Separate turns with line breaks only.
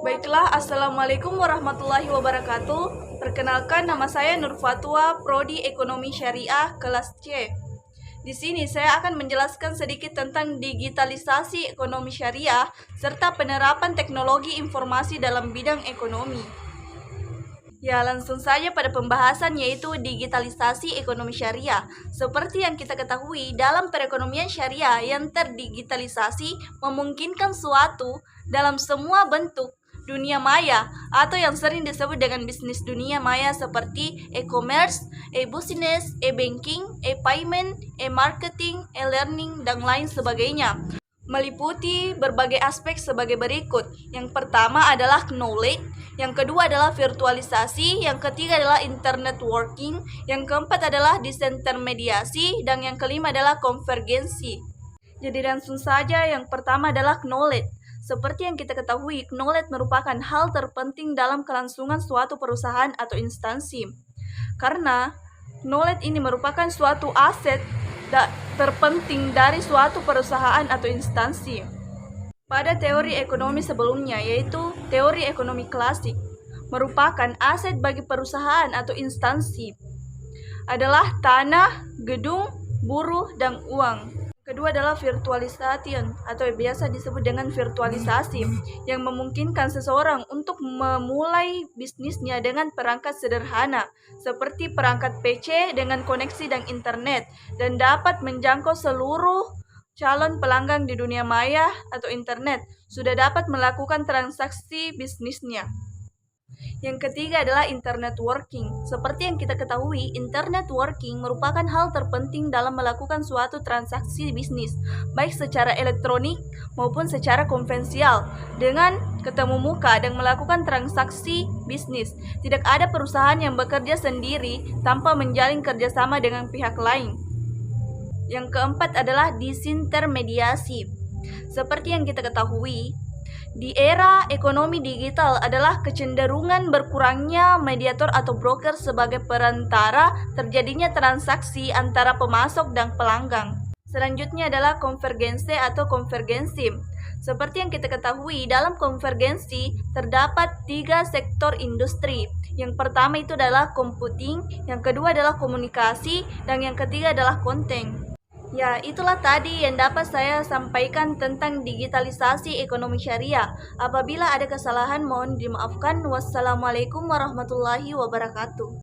Baiklah, Assalamualaikum warahmatullahi wabarakatuh. Perkenalkan, nama saya Nur Fatwa, Prodi Ekonomi Syariah, kelas C. Di sini saya akan menjelaskan sedikit tentang digitalisasi ekonomi syariah serta penerapan teknologi informasi dalam bidang ekonomi. Ya, langsung saja pada pembahasan, yaitu digitalisasi ekonomi syariah. Seperti yang kita ketahui, dalam perekonomian syariah yang terdigitalisasi memungkinkan suatu dalam semua bentuk dunia maya atau yang sering disebut dengan bisnis dunia maya seperti e-commerce, e-business, e-banking, e-payment, e-marketing, e-learning, dan lain sebagainya. Meliputi berbagai aspek sebagai berikut. Yang pertama adalah knowledge, yang kedua adalah virtualisasi, yang ketiga adalah internet working, yang keempat adalah disintermediasi, dan yang kelima adalah konvergensi. Jadi langsung saja, yang pertama adalah knowledge. Seperti yang kita ketahui, knowledge merupakan hal terpenting dalam kelangsungan suatu perusahaan atau instansi. Karena knowledge ini merupakan suatu aset terpenting dari suatu perusahaan atau instansi. Pada teori ekonomi sebelumnya, yaitu teori ekonomi klasik, merupakan aset bagi perusahaan atau instansi adalah tanah, gedung, buruh, dan uang. Kedua adalah virtualisation atau biasa disebut dengan virtualisasi, yang memungkinkan seseorang untuk memulai bisnisnya dengan perangkat sederhana seperti perangkat PC dengan koneksi dan internet, dan dapat menjangkau seluruh calon pelanggan di dunia maya atau internet, sudah dapat melakukan transaksi bisnisnya. Yang ketiga adalah internet working. Seperti yang kita ketahui, internet working merupakan hal terpenting dalam melakukan suatu transaksi bisnis, baik secara elektronik maupun secara konvensional, dengan ketemu muka dan melakukan transaksi bisnis. Tidak ada perusahaan yang bekerja sendiri tanpa menjalin kerjasama dengan pihak lain. Yang keempat adalah disintermediasi. Seperti yang kita ketahui, di era ekonomi digital adalah kecenderungan berkurangnya mediator atau broker sebagai perantara terjadinya transaksi antara pemasok dan pelanggan. Selanjutnya adalah konvergensi atau konvergensi. Seperti yang kita ketahui, dalam konvergensi terdapat 3 sektor industri. Yang pertama itu adalah computing, yang kedua adalah komunikasi, dan yang ketiga adalah konten. Ya, itulah tadi yang dapat saya sampaikan tentang digitalisasi ekonomi syariah. Apabila ada kesalahan, mohon dimaafkan. Wassalamualaikum warahmatullahi wabarakatuh.